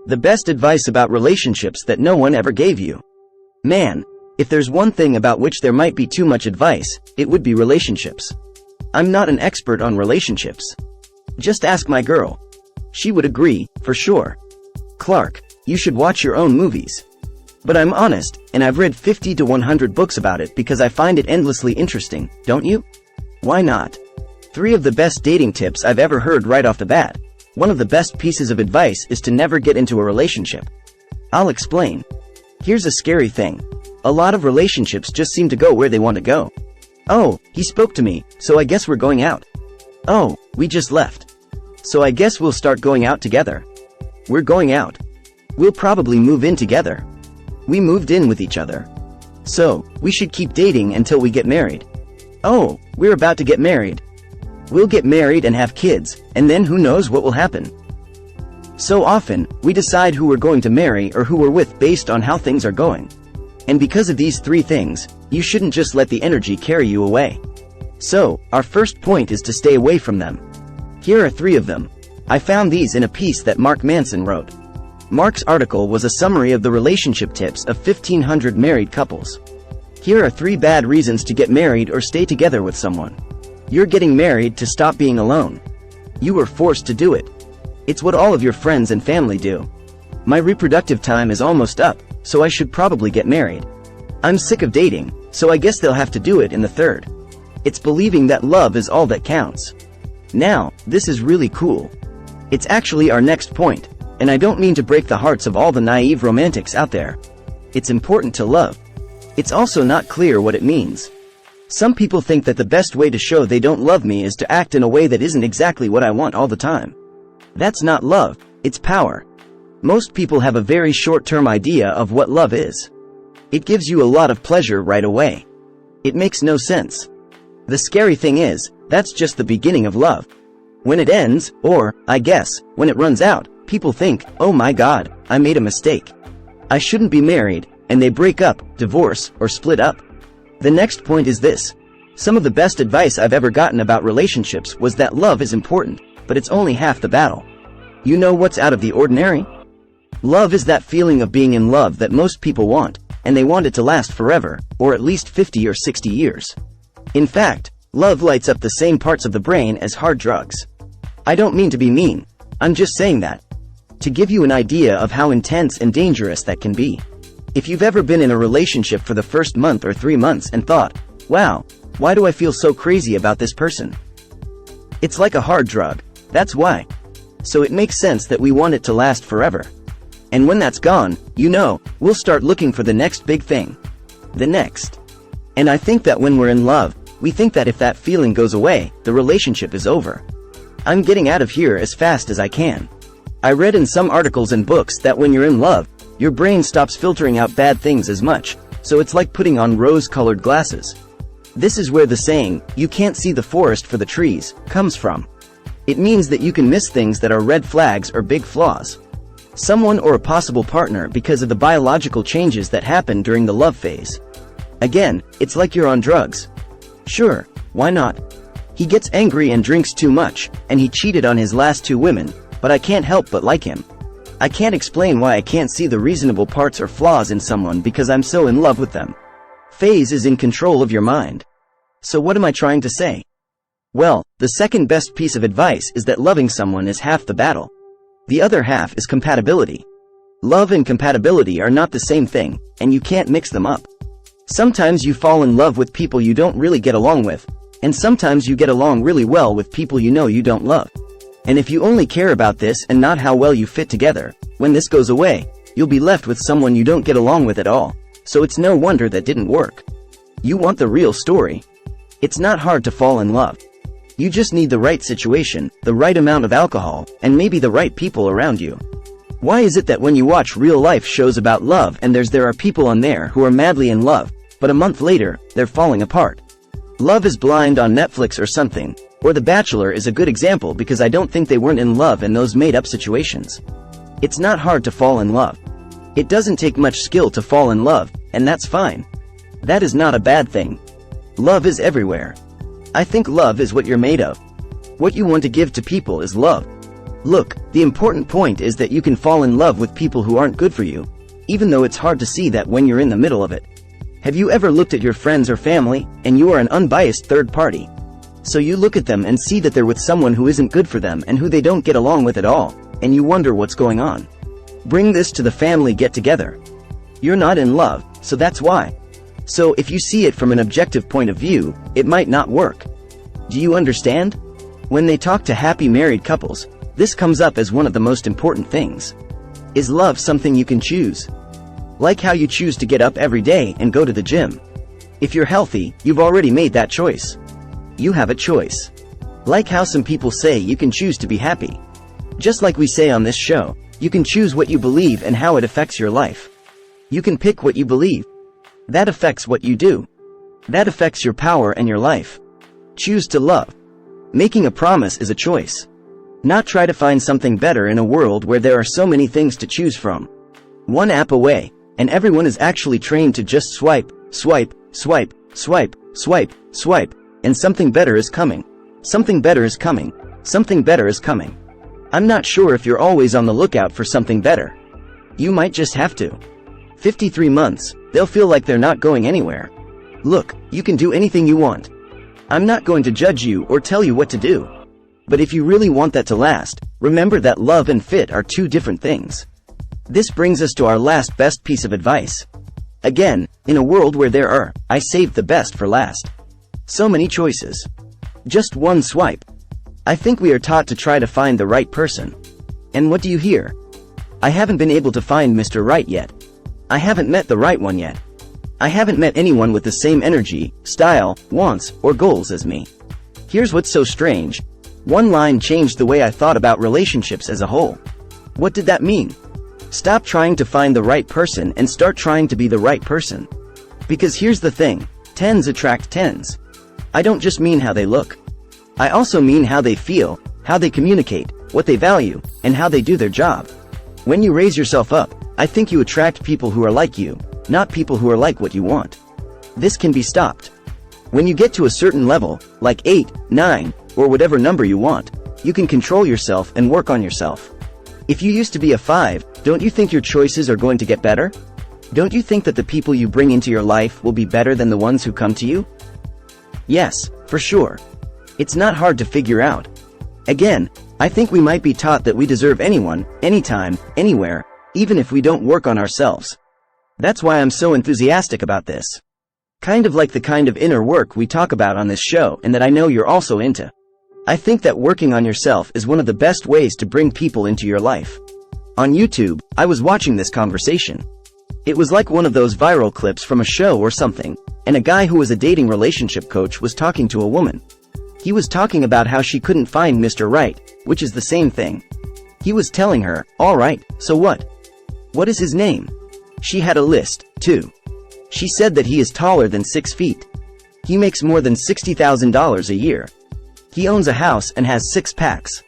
The best advice about relationships that no one ever gave you. Man, if there's one thing about which there might be too much advice, it would be relationships. I'm not an expert on relationships. Just ask my girl. She would agree, for sure. Clark, you should watch your own movies. But I'm honest, and I've read 50 to 100 books about it because I find it endlessly interesting, don't you? Why not? 3 of the best dating tips I've ever heard right off the bat. One of the best pieces of advice is to never get into a relationship. I'll explain. Here's a scary thing. A lot of relationships just seem to go where they want to go. Oh, he spoke to me, so I guess we're going out. Oh, we just left. So I guess we'll start going out together. We're going out. We'll probably move in together. We moved in with each other. So, we should keep dating until we get married. Oh, we're about to get married. We'll get married and have kids, and then who knows what will happen. So often, we decide who we're going to marry or who we're with based on how things are going. And because of these 3 things, you shouldn't just let the energy carry you away. So, our first point is to stay away from them. Here are 3 of them. I found these in a piece that Mark Manson wrote. Mark's article was a summary of the relationship tips of 1,500 married couples. Here are 3 bad reasons to get married or stay together with someone. You're getting married to stop being alone. You were forced to do it. It's what all of your friends and family do. My reproductive time is almost up, so I should probably get married. I'm sick of dating, so I guess they'll have to do it in the 3rd. It's believing that love is all that counts. Now, this is really cool. It's actually our next point. And I don't mean to break the hearts of all the naive romantics out there. It's important to love. It's also not clear what it means. Some people think that the best way to show they don't love me is to act in a way that isn't exactly what I want all the time. That's not love, it's power. Most people have a very short-term idea of what love is. It gives you a lot of pleasure right away. It makes no sense. The scary thing is, that's just the beginning of love. When it ends, or, I guess, when it runs out, people think, oh my God, I made a mistake. I shouldn't be married, and they break up, divorce, or split up. The next point is this. Some of the best advice I've ever gotten about relationships was that love is important, but it's only half the battle. You know what's out of the ordinary? Love is that feeling of being in love that most people want, and they want it to last forever, or at least 50 or 60 years. In fact, love lights up the same parts of the brain as hard drugs. I don't mean to be mean. I'm just saying that. To give you an idea of how intense and dangerous that can be. If you've ever been in a relationship for the first month or 3 months and thought, wow, why do I feel so crazy about this person? It's like a hard drug, that's why. So it makes sense that we want it to last forever. And when that's gone, you know, we'll start looking for the next big thing. The next. And I think that when we're in love, we think that if that feeling goes away, the relationship is over. I'm getting out of here as fast as I can. I read in some articles and books that when you're in love, your brain stops filtering out bad things as much, so it's like putting on rose-colored glasses. This is where the saying, you can't see the forest for the trees, comes from. It means that you can miss things that are red flags or big flaws. Someone or a possible partner because of the biological changes that happen during the love phase. Again, it's like you're on drugs. Sure, why not? He gets angry and drinks too much, and he cheated on his last 2 women, but I can't help but like him. I can't explain why I can't see the reasonable parts or flaws in someone because I'm so in love with them. Phase is in control of your mind. So what am I trying to say? Well, the second best piece of advice is that loving someone is half the battle. The other half is compatibility. Love and compatibility are not the same thing, and you can't mix them up. Sometimes you fall in love with people you don't really get along with, and sometimes you get along really well with people you know you don't love. And if you only care about this and not how well you fit together, when this goes away, you'll be left with someone you don't get along with at all. So it's no wonder that didn't work. You want the real story. It's not hard to fall in love. You just need the right situation, the right amount of alcohol, and maybe the right people around you. Why is it that when you watch real-life shows about love and there are people on there who are madly in love, but a month later, they're falling apart? Love is Blind on Netflix or something, or The Bachelor is a good example because I don't think they weren't in love in those made-up situations. It's not hard to fall in love. It doesn't take much skill to fall in love, and that's fine. That is not a bad thing. Love is everywhere. I think love is what you're made of. What you want to give to people is love. Look, the important point is that you can fall in love with people who aren't good for you, even though it's hard to see that when you're in the middle of it. Have you ever looked at your friends or family, and you are an unbiased third party? So you look at them and see that they're with someone who isn't good for them and who they don't get along with at all, and you wonder what's going on. Bring this to the family get-together. You're not in love, so that's why. So if you see it from an objective point of view, it might not work. Do you understand? When they talk to happy married couples, this comes up as one of the most important things. Is love something you can choose? Like how you choose to get up every day and go to the gym. If you're healthy, you've already made that choice. You have a choice. Like how some people say you can choose to be happy. Just like we say on this show, you can choose what you believe and how it affects your life. You can pick what you believe. That affects what you do. That affects your power and your life. Choose to love. Making a promise is a choice. Not try to find something better in a world where there are so many things to choose from. One app away, and everyone is actually trained to just swipe, swipe, swipe, swipe, swipe, swipe, and something better is coming. Something better is coming. Something better is coming. I'm not sure if you're always on the lookout for something better. You might just have to. 53 months, they'll feel like they're not going anywhere. Look, you can do anything you want. I'm not going to judge you or tell you what to do. But if you really want that to last, remember that love and fit are two different things. This brings us to our last best piece of advice. Again, in a world where there are, I saved the best for last. So many choices. Just one swipe. I think we are taught to try to find the right person. And what do you hear? I haven't been able to find Mr. Right yet. I haven't met the right one yet. I haven't met anyone with the same energy, style, wants, or goals as me. Here's what's so strange. One line changed the way I thought about relationships as a whole. What did that mean? Stop trying to find the right person and start trying to be the right person. Because here's the thing, 10s attract 10s. I don't just mean how they look. I also mean how they feel, how they communicate, what they value, and how they do their job. When you raise yourself up, I think you attract people who are like you, not people who are like what you want. This can be stopped. When you get to a certain level, like 8, 9, or whatever number you want, you can control yourself and work on yourself. If you used to be a 5, don't you think your choices are going to get better? Don't you think that the people you bring into your life will be better than the ones who come to you? Yes, for sure. It's not hard to figure out. Again, I think we might be taught that we deserve anyone, anytime, anywhere, even if we don't work on ourselves. That's why I'm so enthusiastic about this. Kind of like the kind of inner work we talk about on this show and that I know you're also into. I think that working on yourself is one of the best ways to bring people into your life. On YouTube, I was watching this conversation. It was like one of those viral clips from a show or something, and a guy who was a dating relationship coach was talking to a woman. He was talking about how she couldn't find Mr. Right, which is the same thing. He was telling her, alright, so what? What is his name? She had a list, too. She said that he is taller than 6 feet. He makes more than $60,000 a year. He owns a house and has 6 packs.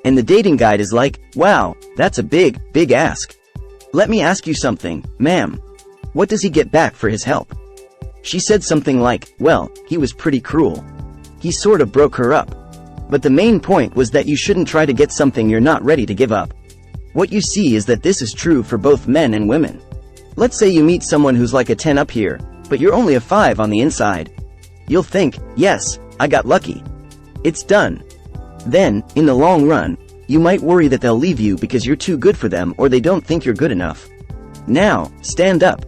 And the dating guide is like, wow, that's a big, big ask. Let me ask you something, ma'am. What does he get back for his help? She said something like, well, he was pretty cruel. He sort of broke her up. But the main point was that you shouldn't try to get something you're not ready to give up. What you see is that this is true for both men and women. Let's say you meet someone who's like a 10 up here, but you're only a 5 on the inside. You'll think, yes, I got lucky. It's done. Then, in the long run, you might worry that they'll leave you because you're too good for them or they don't think you're good enough. Now, stand up.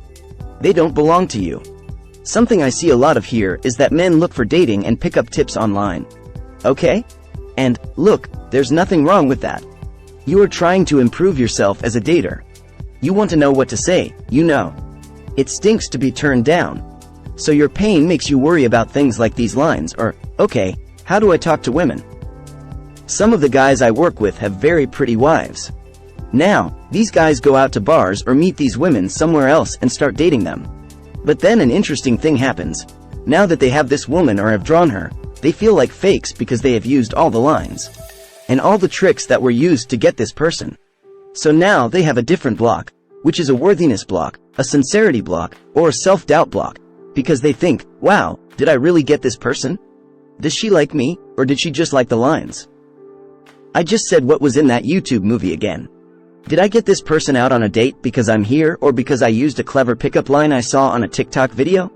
They don't belong to you. Something I see a lot of here is that men look for dating and pick up tips online. Okay? And, look, there's nothing wrong with that. You are trying to improve yourself as a dater. You want to know what to say, you know. It stinks to be turned down. So your pain makes you worry about things like these lines or, okay, how do I talk to women? Some of the guys I work with have very pretty wives. Now, these guys go out to bars or meet these women somewhere else and start dating them. But then an interesting thing happens. Now that they have this woman or have drawn her, they feel like fakes because they have used all the lines. And all the tricks that were used to get this person. So now they have a different block, which is a worthiness block, a sincerity block, or a self-doubt block. Because they think, wow, did I really get this person? Does she like me, or did she just like the lines? I just said what was in that YouTube movie again. Did I get this person out on a date because I'm here or because I used a clever pickup line I saw on a TikTok video?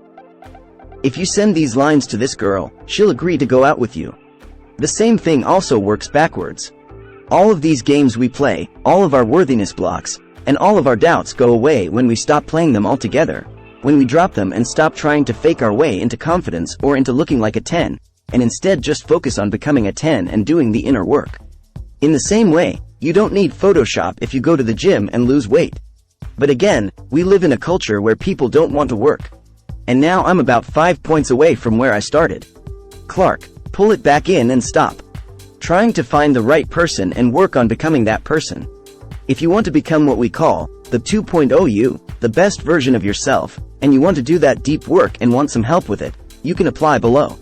If you send these lines to this girl, she'll agree to go out with you. The same thing also works backwards. All of these games we play, all of our worthiness blocks, and all of our doubts go away when we stop playing them altogether, when we drop them and stop trying to fake our way into confidence or into looking like a 10, and instead just focus on becoming a 10 and doing the inner work. In the same way, you don't need Photoshop if you go to the gym and lose weight. But again, we live in a culture where people don't want to work. And now I'm about 5 points away from where I started. Clark, pull it back in and stop trying to find the right person and work on becoming that person. If you want to become what we call the 2.0 you, the best version of yourself, and you want to do that deep work and want some help with it, you can apply below.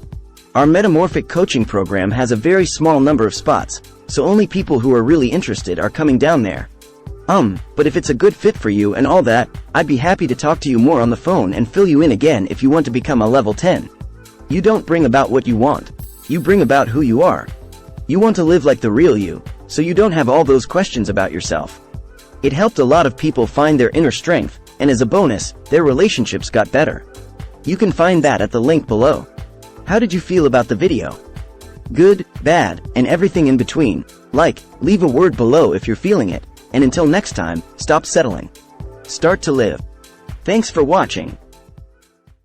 Our metamorphic coaching program has a very small number of spots, so only people who are really interested are coming down there. But if it's a good fit for you and all that, I'd be happy to talk to you more on the phone and fill you in again if you want to become a level 10. You don't bring about what you want. You bring about who you are. You want to live like the real you, so you don't have all those questions about yourself. It helped a lot of people find their inner strength, and as a bonus, their relationships got better. You can find that at the link below. How did you feel about the video? Good, bad, and everything in between. Leave a word below if you're feeling it, and until next time, stop settling. Start to live. Thanks for watching.